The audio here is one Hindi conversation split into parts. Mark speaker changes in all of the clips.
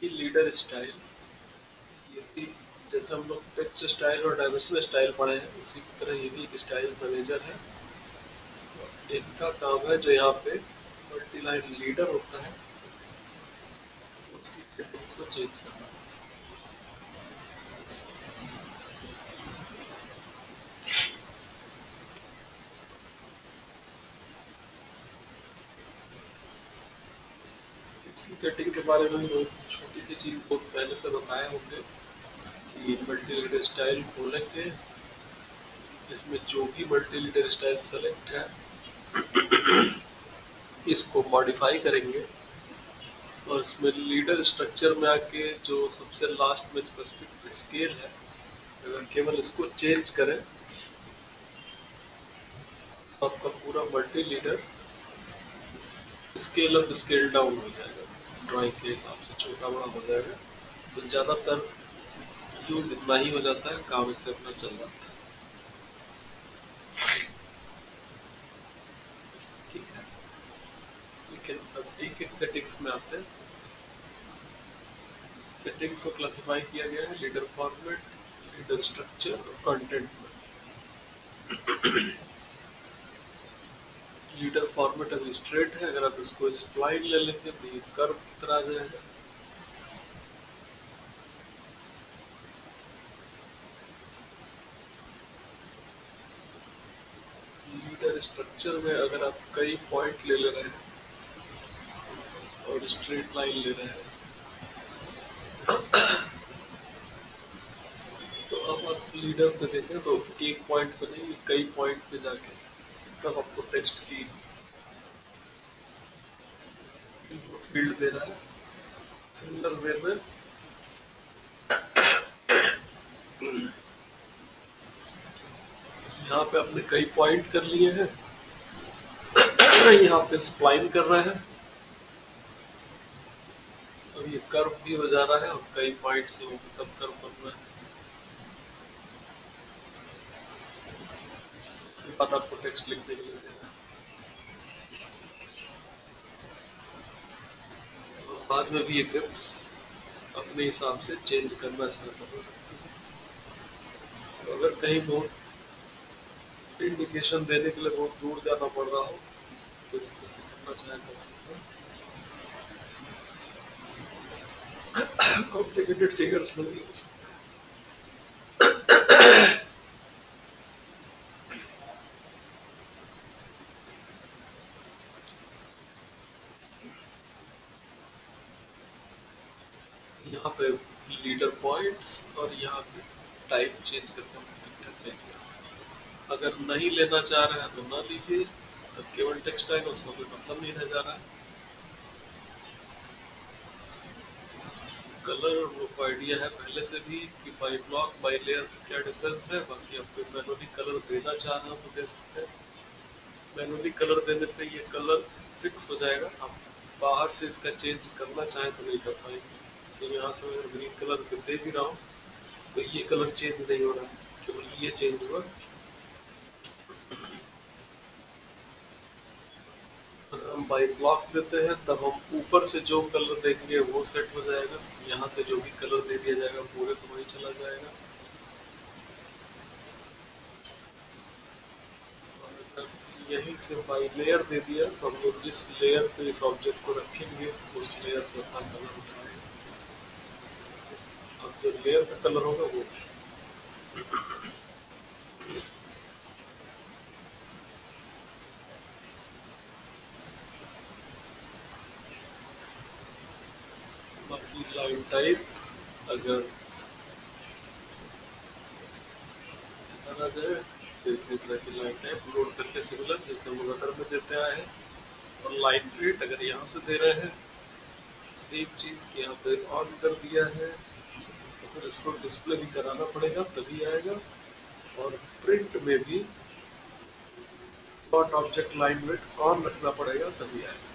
Speaker 1: ये लीडर स्टाइल, ये भी जैसे हम लोग टेक्स्ट स्टाइल और डायमेंशनल स्टाइल पढ़े हैं उसी की तरह ये भी एक स्टाइल मैनेजर है। इनका काम है जो यहाँ पे मल्टी लाइन लीडर होता है उसकी सेटिंग्स को चेंज करना। इसकी सेटिंग के बारे में बहुत छोटी सी चीज बहुत पहले से बताए होंगे कि मल्टी लीडर स्टाइल खोलेंगे, इसमें जो भी मल्टी लीडर स्टाइल सेलेक्ट है इसको मॉडिफाई करेंगे और इसमें लीडर स्ट्रक्चर में आके जो सबसे लास्ट में स्पेसिफिक स्केल है अगर केवल इसको चेंज करें तो आपका पूरा multi leader scale up scale down हो जाएगा, ड्राइंग के हिसाब से छोटा बड़ा हो जाएगा। तो ज़्यादातर यूज इतना ही हो जाता है, काम इससे अपना चल जाता है। ठीक है, लेकिन अब एक एक सेटिंग्स में आते हैं। सेटिंग्स को क्लासिफाई किया गया है लीडर फॉर्मेट, लीडर स्ट्रक्चर और कंटेंट में। लीडर फॉर्मेट अभी स्ट्रेट है, अगर आप इसको स्प्लाइन ले लेंगे तो ये कर्व की तरह आ जाएगा। लीडर स्ट्रक्चर में अगर आप कई पॉइंट ले रहे हैं और स्ट्रेट लाइन ले रहे हैं तो अब आप लीडर पे देखें तो एक पॉइंट पे नहीं कई पॉइंट पे जाके तब आपको टेक्स्ट की फील्ड दे रहा है। सिमिलर वे में यहाँ पे आपने कई पॉइंट कर लिए हैं, यहाँ पे स्प्लाइन कर रहे हैं, अब ये कर्व भी हो जा रहा है और कई पॉइंट से वो तब कर्व बन रहा है। उसके बाद आपको टेक्स्ट लिखने के लिए देना है और बाद में भी ये ग्रिप्स अपने हिसाब से चेंज करना चाहे तो हो सकती है। तो अगर कहीं बहुत इंडिकेशन देने के लिए बहुत दूर जाना पड़ रहा हो तो इस तरह से करना चाहे कर सकते हैं। कॉम्प्लिकेटेड फिगर्स में भी यहाँ पे लीडर पॉइंट्स और यहाँ पे टाइप चेंज करके हम चेंज कर, अगर नहीं लेना चाह रहे हैं तो ना लीजिए, तो केवल टेक्स्ट आएगा उसका कोई मतलब नहीं रह जा रहा है। कलर वो आइडिया है पहले से भी कि बाई ब्लॉक बाई लेयर क्या डिफरेंस है, बाकी आप कोई मैनुअली कलर देना चाह रहे हो तो दे सकते हैं। मैनुअली कलर देने पे ये कलर फिक्स हो जाएगा, आप बाहर से इसका चेंज करना चाहें तो नहीं कर पाएंगे। इसलिए यहाँ से मैं ग्रीन कलर दे भी रहा हूँ तो ये कलर चेंज नहीं हो रहा है, केवल ये चेंज हुआ। अगर हम बाई ब्लॉक देते हैं तब हम ऊपर से जो कलर देंगे वो सेट हो जाएगा, यहाँ से जो भी कलर दे दिया जाएगा पूरे तो वही चला जाएगा। यहीं से बाई लेयर दे दिया तो हम लोग जिस लेयर पे इस ऑब्जेक्ट को रखेंगे उस लेयर से अपना कलर उठाएंगे। अब जो लेयर का कलर होगा वो बाकी लाइन टाइप अगर आ जाए तो तरह की लाइन टाइप लोड करके सिमिलर जैसे हम रटर में देते आए हैं। और लाइन रेट अगर यहाँ से दे रहे हैं सेम चीज यहाँ पे ऑन कर दिया है तो फिर इसको डिस्प्ले भी कराना पड़ेगा तभी आएगा। और प्रिंट में भी dot object line weight on रखना पड़ेगा तभी आएगा।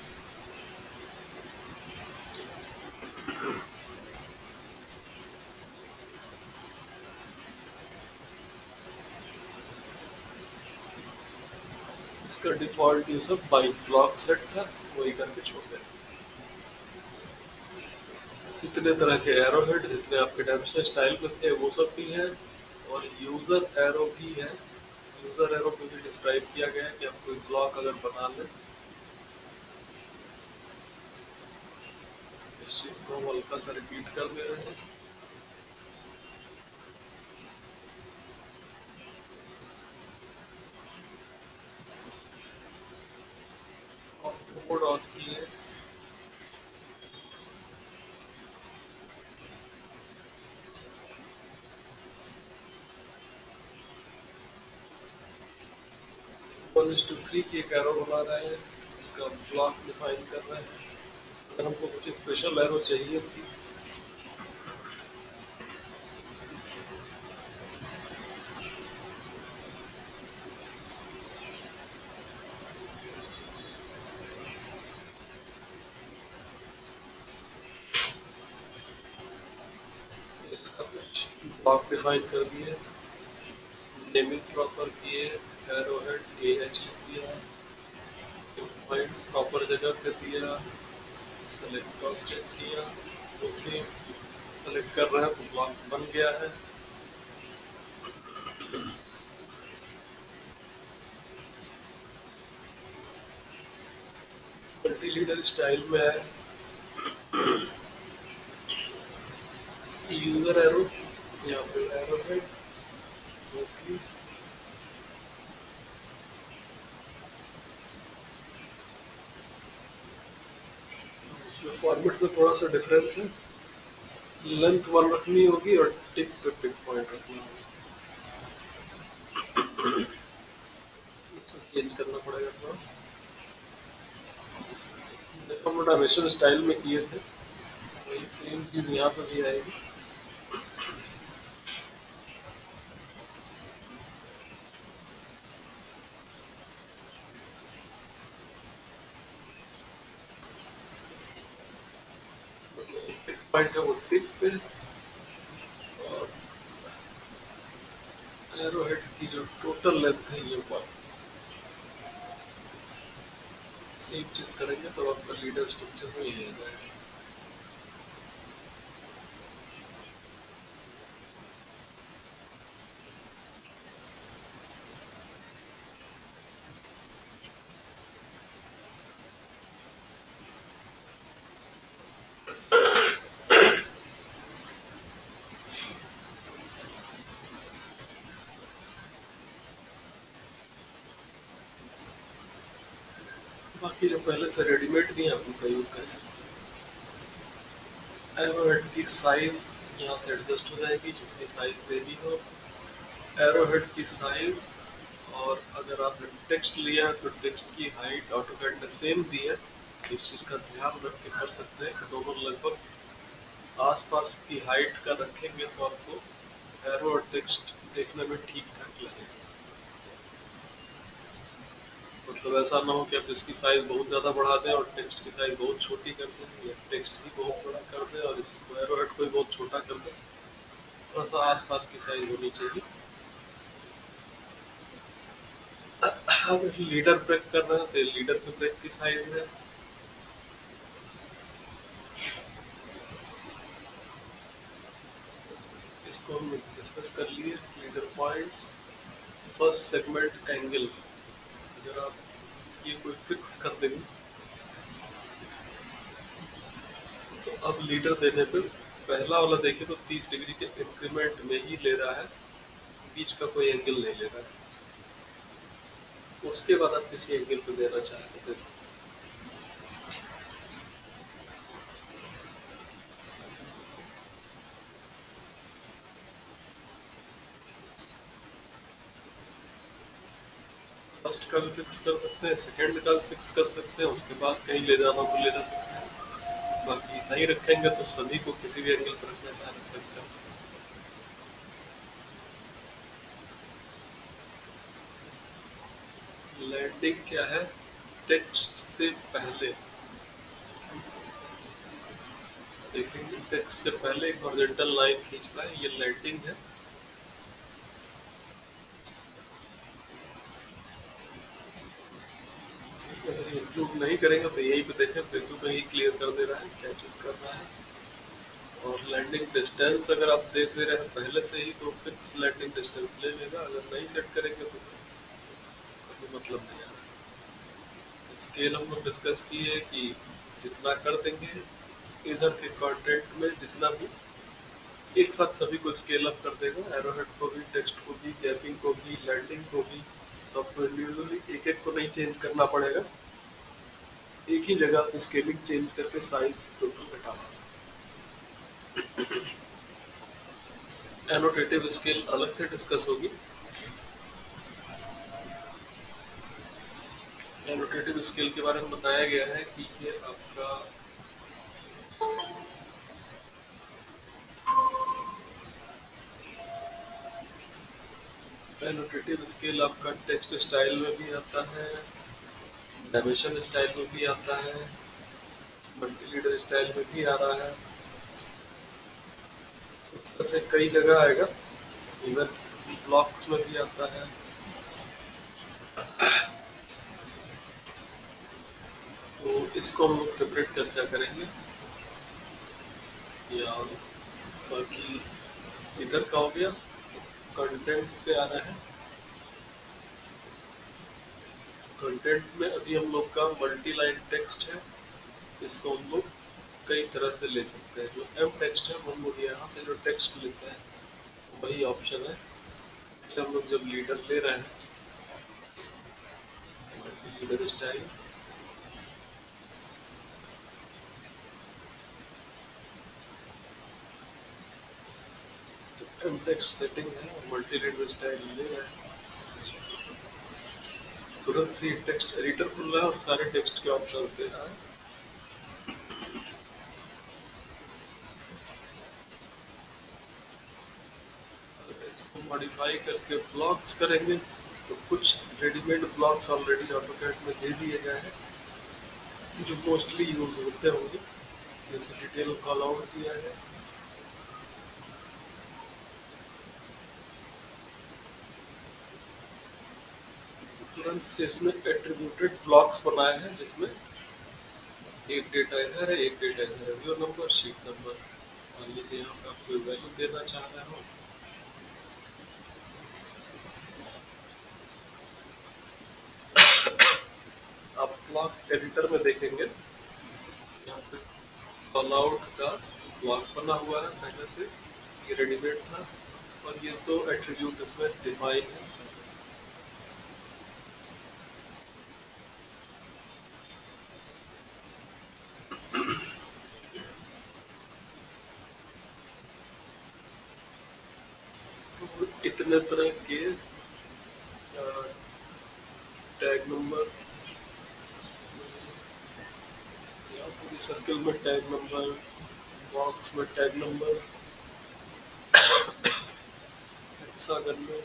Speaker 1: इसका डिफॉल्ट ये सब बाई ब्लॉक सेट था, वही करके छोड़ दें। इतने तरह के एरो हेड जितने आपके डायमेंशनल स्टाइल में थे वो सब भी हैं, और यूजर एरो भी है। यूजर एरो को भी डिस्क्राइब किया गया है कि आप कोई ब्लॉक अगर बना लें, इस चीज को हम हल्का सा रिपीट कर दे रहे हैं। और कोड ऑन किए, वन इज टू थ्री की एक एरो बना रहे हैं, इसका ब्लॉक डिफाइन कर रहे हैं। अगर हमको कुछ स्पेशल एरो चाहिए थी, इसका कुछ ब्लॉक डिफाइन कर दिए, नेमिंग प्रॉपर किए, एरो हेड ए एच किया, पॉइंट प्रॉपर जगह पे दिया, सेलेक्ट ऑब्जेक्ट किया, ओके सेलेक्ट कर रहे हैं तो ब्लॉक बन गया है। मल्टी लीडर स्टाइल में है, यूजर एरो या फिर एरो हेड, ओके इसमें फॉर्मेट में थोड़ा सा डिफरेंस है, लेंथ वन रखनी होगी और टिक पे पिक पॉइंट रखना होगा, चेंज करना पड़ेगा थोड़ा। जैसा हम डायमेंशन स्टाइल में किए थे वही सेम चीज यहाँ पर भी आएगी। टिक पॉइंट है वो टिक पे, और एरो हेड की जो टोटल लेंथ है ये वन। सेम चीज करेंगे तो आपका लीडर स्ट्रक्चर में ये आ जाएगा। बाकी जो पहले से रेडीमेड नहीं है आप उनका यूज कर सकते हैं। एरो हेड की साइज यहाँ से एडजस्ट हो जाएगी जितनी साइज देनी हो, एरो हेड की साइज। और अगर आपने टेक्स्ट लिया है तो टेक्स्ट की हाइट ऑटोकैड ने सेम दी है, इस चीज का ध्यान रख के कर सकते हैं कि दोनों लगभग आसपास की हाइट का रखेंगे तो आपको एरो और टेक्स्ट देखने में ठीक ठाक लगेगा। मतलब ऐसा ना हो कि आप इसकी साइज बहुत ज्यादा बढ़ा दें और टेक्स्ट की साइज बहुत छोटी कर दें, या टेक्स्ट ही बहुत बड़ा कर दें और इसको एरो हेड को ही बहुत छोटा कर दें। थोड़ा सा आसपास की साइज होनी चाहिए। अब लीडर ब्रेक कर रहे हैं तो लीडर के ब्रेक की साइज है, इसको हम डिस्कस कर लिए। Leader points, first segment angle, अगर आप ये कोई फिक्स कर देंगे तो अब लीडर देने पे पहला वाला देखें तो 30 डिग्री के इंक्रीमेंट में ही ले रहा है, बीच का कोई एंगल नहीं ले रहा है। उसके बाद आप किसी एंगल पे देना चाहते थे, फर्स्ट का भी फिक्स कर सकते हैं, सेकंड का भी फिक्स कर सकते हैं, उसके बाद कहीं ले जाना तो ले जा सकते हैं। बाकी नहीं रखेंगे तो सभी को किसी भी एंगल पर रखना चाह सकते हैं। लैंडिंग क्या है, टेक्स्ट से पहले देखेंगे, टेक्स्ट से पहले एक हॉरिजॉन्टल लाइन खींचना है, ये लैंडिंग है। अगर इंक्लूड नहीं करेंगे तो यही पे देखें, बिंदु कहीं क्लियर कर दे रहा है, क्या चीज कर रहा है। और लैंडिंग डिस्टेंस अगर आप दे दे रहे हैं पहले से ही तो फिक्स लैंडिंग डिस्टेंस ले लेगा, अगर नहीं सेट करेंगे तो कोई मतलब नहीं आएगा। स्केल हम लोग डिस्कस किए कि जितना कर देंगे इधर के कंटेंट में, जितना भी एक साथ सभी को स्केल अप कर देगा, एरोहेड को भी, टेक्स्ट को भी, गैपिंग को भी, लैंडिंग को भी। तो आपको इंडिविजुअली एक एक को नहीं चेंज करना पड़ेगा, एक ही जगह पे स्केलिंग चेंज करके साइज टोटल घटा सकते हैं। एनोटेटिव स्केल अलग से डिस्कस होगी। एनोटेटिव स्केल के बारे में बताया गया है कि ये आपका एनोटेटिव स्केल आपका टेक्स्ट स्टाइल में भी आता है, डायमेंशन स्टाइल में भी आता है, मल्टीलीडर स्टाइल में भी आ रहा है। इस तरह से कई जगह आएगा, इवन ब्लॉक्स में भी आता है। तो इसको हम लोग सेपरेट चर्चा करेंगे। या बाकी इधर का हो गया, कंटेंट पे आ रहा है। कंटेंट में अभी हम लोग का मल्टी लाइन टेक्स्ट है, इसको हम लोग कई तरह से ले सकते हैं। जो एम टेक्स्ट है हम लोग यहाँ से जो टेक्स्ट लेते हैं वही ऑप्शन है। इसलिए हम लोग जब लीडर ले रहे हैं, मल्टी लीडर स्टाइल, तो एम टेक्स्ट सेटिंग है, मल्टी लीडर स्टाइल ले रहे हैं। तुरंत से टेक्स्ट एडिटर खुल रहा है और सारे टेक्स्ट के ऑप्शन दे रहा है। इसको मॉडिफाई करके ब्लॉक्स करेंगे तो कुछ रेडीमेड ब्लॉक्स ऑलरेडी ऑटोकैड में दे दिए गए हैं जो मोस्टली यूज होते होंगे, जैसे डिटेल कॉल आउट दिया है। तुरंत से इसमें एट्रीब्यूटेड ब्लॉक्स बनाए हैं जिसमें एक डेटा इधर है, एक डेटा इधर है, व्यू नंबर, शीट नंबर। मान लीजिए यहाँ पे आप कोई वैल्यू देना चाह रहे हो, आप ब्लॉक एडिटर में देखेंगे यहाँ पे कॉल आउट का ब्लॉक बना हुआ है पहले से, ये रेडीमेड था, और ये तो एट्रीब्यूट इसमें डिफाइन है। तो इतने तरह के टैग नंबर, या पूरी सर्कल में टैग नंबर, बॉक्स में टैग नंबर, हेक्सागन में,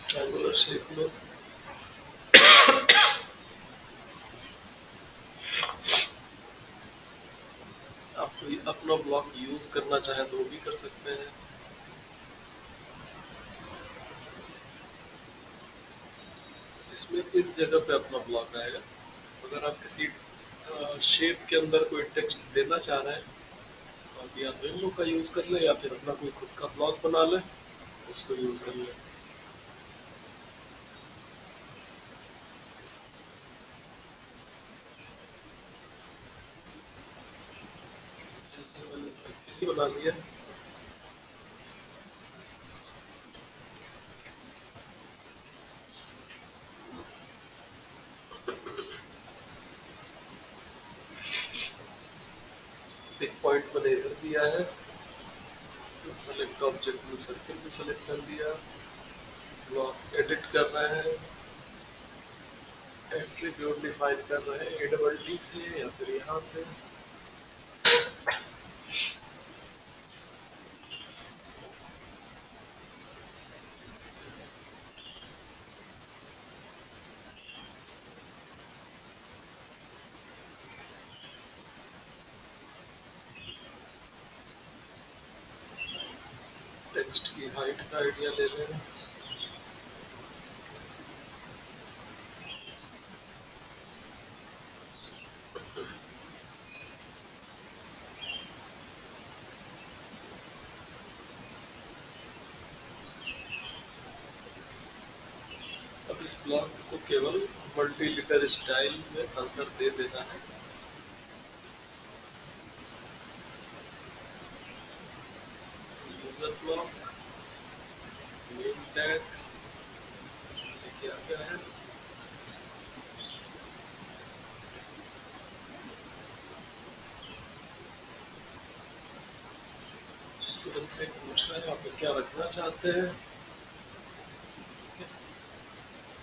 Speaker 1: ट्रायंगुलर शेप में, आप कोई अपना ब्लॉक यूज करना चाहे तो वो भी कर सकते हैं। इसमें इस जगह पे अपना ब्लॉक आएगा। अगर आप किसी शेप के अंदर कोई टेक्स्ट देना चाह रहे हैं, आप या तो इन लोग का यूज कर ले या फिर अपना कोई खुद का ब्लॉक बना ले, उसको यूज कर ले। जैसे मैंने इसका बना लिया। एक पॉइंट मैंने इधर दिया है, सेलेक्ट ऑब्जेक्ट में सर्किल भी सेलेक्ट कर दिया, ब्लॉक एडिट कर रहे हैं, एट्रीब्यूट डिफाइन कर रहे हैं ए डबल टी से या फिर यहाँ से। टेक्स्ट की हाइट का आइडिया ले रहे हैं। ब्लॉक को केवल मल्टी लिटर स्टाइल में अंतर दे देना है। यूजर ब्लॉक, नेम टैग लेके आ गया है। तुरंत से पूछ रहा है आप क्या रखना चाहते हैं।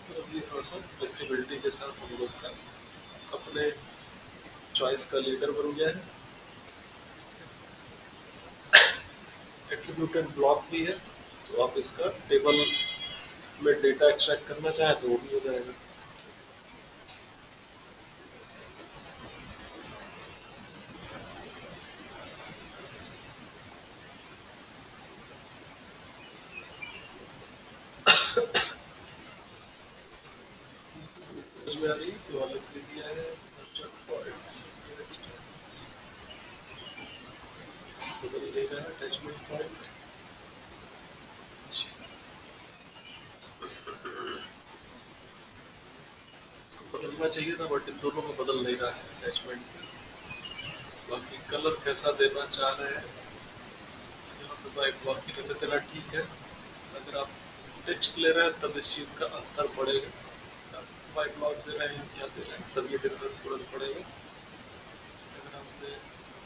Speaker 1: तो अभी थोड़ा सा फ्लेक्सिबिलिटी के साथ हम लोग का अपने चॉइस का लीडर बन गया है। एट्रीब्यूटेड ब्लॉक भी है, तो आप इसका टेबल में डेटा एक्सट्रैक्ट करना चाहें तो वो भी हो जाएगा। समझ में आ रही है कि अलग दे दिया है सब्जेक्ट पॉइंट्स बदल देगा अटैचमेंट पॉइंट। इसको बदलना चाहिए था बट इन दोनों में बदल नहीं रहा है अटैचमेंट। बाकी कलर कैसा देना चाह रहे हैं, यहाँ पे बाई ब्लॉक की रहते देना ठीक है। अगर आप टेक्स्ट ले रहे हैं तब इस चीज़ का अंतर पड़ेगा। आप बाई ब्लॉक दे रहे हैं क्या दे रहे हैं तब ये डिफरेंस तुरंत पड़ेगा। अगर आपने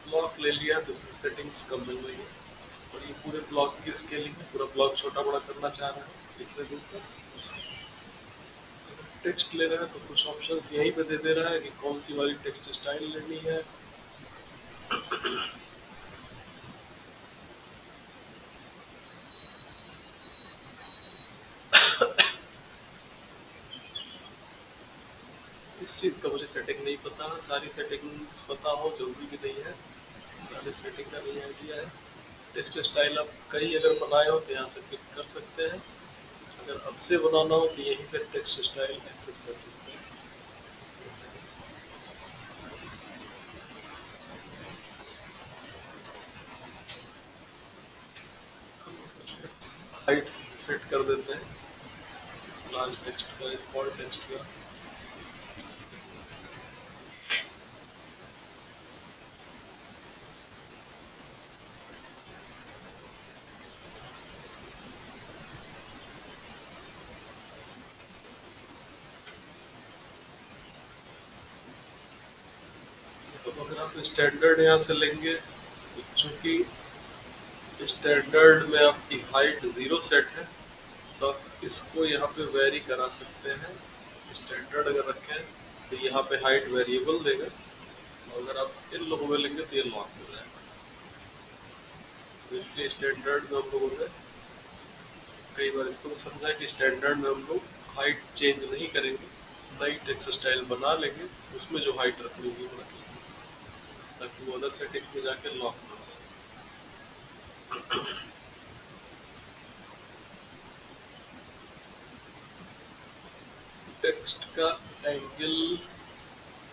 Speaker 1: ब्लॉक ले लिया तो इसमें सेटिंग्स कम मिल रही है और ये पूरे ब्लॉक की स्केलिंग है, पूरा ब्लॉक छोटा बड़ा करना चाह रहे हैं इतने दूर तक। टेक्स्ट ले रहे हैं तो कुछ ऑप्शंस यहीं पे दे दे रहा है कि कौन सी वाली टेक्स्ट स्टाइल लेनी है। इस चीज़ का मुझे सेटिंग नहीं पता, सारी सेटिंग्स पता हो जरूरी भी नहीं है। सारी सेटिंग का नहीं आइडिया है। टेक्स्ट स्टाइल आप कहीं अगर बनाए हो तो यहाँ से पिक कर सकते हैं, अगर अब से बनाना हो तो यहीं से टेक्स्ट स्टाइल एक्सेस कर सकते हैं। हाइट सेट कर देते हैं, लार्ज टेक्स्ट का, स्मॉल टेक्स्ट का। तो अगर आप स्टैंडर्ड यहाँ से लेंगे, चूंकि स्टैंडर्ड में आपकी हाइट 0 सेट है तो आप इसको यहाँ पे वेरी करा सकते हैं। स्टैंडर्ड अगर रखें तो यहाँ पे हाइट वेरिएबल देगा, और अगर आप इन लोगों में लेंगे तो ये लॉक हो जाएगा। तो इसलिए स्टैंडर्ड में हम लोगों ने कई बार इसको समझा कि स्टैंडर्ड में हम लोग हाइट चेंज नहीं करेंगे, नई टेक्स्ट स्टाइल बना लेंगे, उसमें जो हाइट रखनी होगी वो रख लेंगे ताकि वो अदर सेटिंग्स में जाके लॉक ना हो। टेक्स्ट का एंगल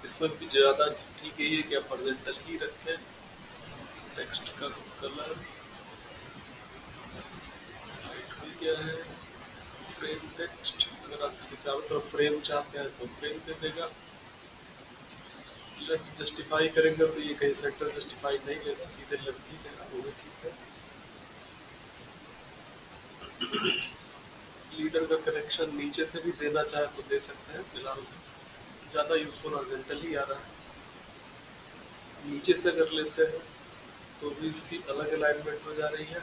Speaker 1: इसमें भी ज़्यादा ठीक है कि आप हॉरिजॉन्टल ही रखें। टेक्स्ट का कलर हाइट हो गया है। फ्रेम टेक्स्ट, अगर आप इसके चारों तरफ फ्रेम चाहते हैं तो फ्रेम दे देगा। लेफ्ट जस्टिफाई करेंगे तो ये कहीं सेंटर जस्टिफाई नहीं लेगा, सीधे लेफ्ट ही लेगा, वो भी ठीक है। लीडर का कनेक्शन नीचे से भी देना चाहे तो दे सकते हैं, फिलहाल ज़्यादा यूजफुल हॉरिजॉन्टल ही आ रहा है। नीचे से कर लेते हैं तो भी इसकी अलग अलाइनमेंट हो जा रही है।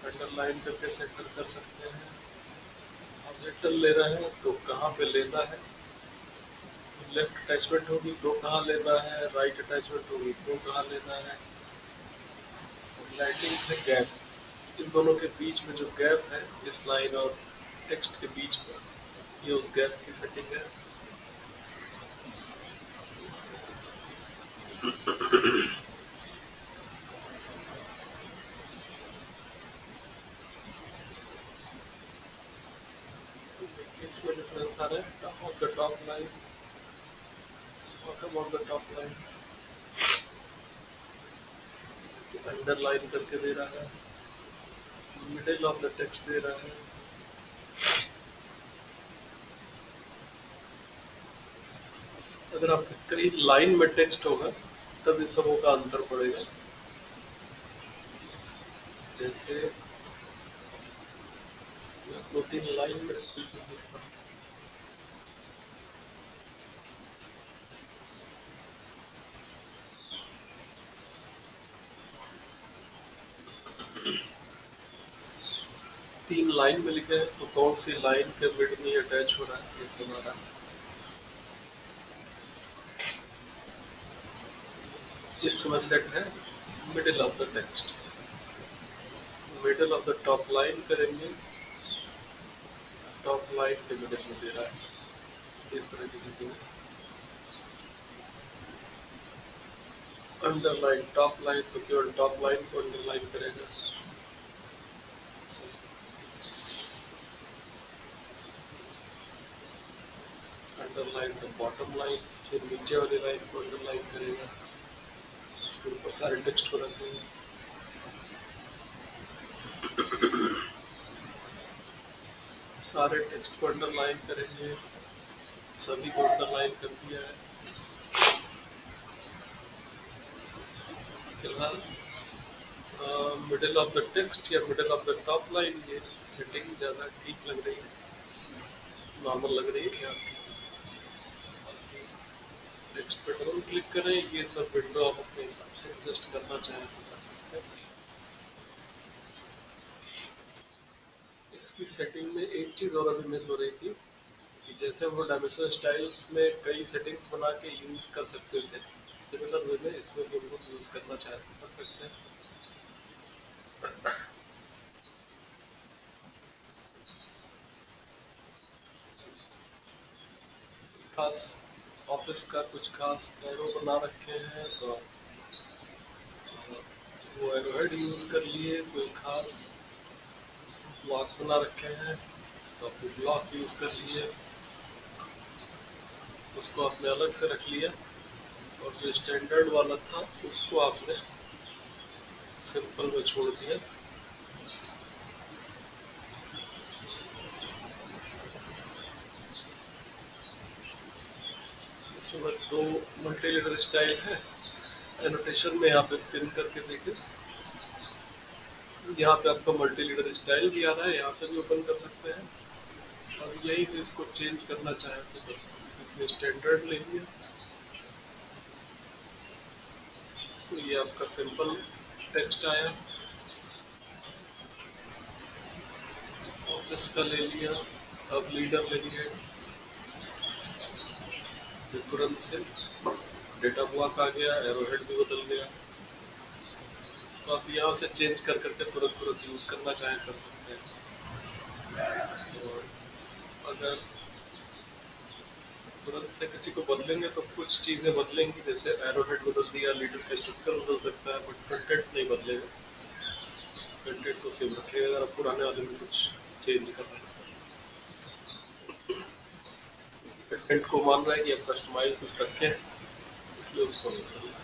Speaker 1: अंडरलाइन करके सेंटर कर सकते हैं। हॉरिजॉन्टल ले रहे हैं तो कहाँ पे लेना है, लेफ्ट अटैचमेंट होगी तो कहाँ लेना है, राइट अटैचमेंट होगी तो कहाँ लेना है। लाइटिंग से गैप, इन दोनों के बीच में जो गैप है इस लाइन और टेक्स्ट के बीच में, ये उस गैप की सेटिंग है। इसमें डिफरेंस आ रहा है on the top line, on the top line underline करके दे रहा है, मिडिल ऑफ द टेक्स्ट दे रहा है। अगर आपके कई लाइन में टेक्स्ट होगा तब इन सबों का अंतर पड़ेगा। जैसे मैं 2-3 लाइन में लिखता हूँ। तीन लाइन में लिखे हैं तो कौन सी लाइन के मिड में अटैच हो रहा है ये सब आ रहा है। इस समय सेट है middle of the text, middle of the top line करेंगे, टॉप लाइन के मिडिल में दे रहा है इस तरह की सेटिंग। अंडरलाइन टॉप लाइन तो केवल टॉप लाइन को अंडरलाइन करेगा। अंडरलाइन द बॉटम लाइन, फिर नीचे वाली लाइन को अंडरलाइन करेगा। इसके ऊपर सारे टेक्स्ट को रखेंगे। सारे टेक्स्ट को अंडरलाइन करेंगे, सभी को अंडरलाइन कर दिया है। फिलहाल मिडिल ऑफ द टेक्स्ट या middle of the top line ये सेटिंग ज़्यादा ठीक लग रही है, नॉर्मल लग रही है। टेक्स्ट पे डबल क्लिक करें, ये सब विंडो आप अपने हिसाब से एडजस्ट करना चाहें तो कर सकते हैं। इसकी सेटिंग में एक चीज़ और अभी मिस हो रही थी कि जैसे वो डायमेंशन स्टाइल्स में कई सेटिंग्स बना के यूज़ कर सकते थे, सिमिलर वे में इसमें भी उनको यूज़ करना चाहें तो कर सकते हैं। खास ऑफिस का कुछ खास एरो बना रखे हैं तो वो एरो हेड यूज़ कर लिए। कोई खास ब्लॉक बना रखे हैं तो अपने ब्लॉक यूज़ कर लिए, उसको आपने अलग से रख लिया। और जो स्टैंडर्ड वाला था उसको आपने सिंपल में छोड़ दिया। इसमें दो मल्टी लेटर स्टाइल है। एनोटेशन में यहाँ पे पिन करके देखें, यहाँ पे आपका मल्टी लीडर स्टाइल भी आ रहा है, यहाँ से भी ओपन कर सकते हैं। और यहीं से इसको चेंज करना चाहें तो बस इसमें स्टैंडर्ड ले लिया तो ये आपका सिंपल टेक्स्ट आया। ऑफिस का ले लिया, अब लीडर ले लिया, तुरंत से डेटा ब्लॉक आ गया, एरो हेड भी बदल गया। तो आप यहाँ से चेंज कर करके तुरंत तुरंत यूज़ करना चाहें कर सकते हैं। और अगर तुरंत से किसी को बदलेंगे तो कुछ चीज़ें बदलेंगी, जैसे एरो हेड बदल दिया, लीडर का स्ट्रक्चर बदल सकता है, बट कंटेंट नहीं बदलेगा। कंटेंट को सेम रखिएगा अगर आप पुराने वाले में कुछ चेंज करना है। कंटेंट को मान रहा है कि आप कस्टमाइज कुछ रखें, इसलिए उसको नहीं करना।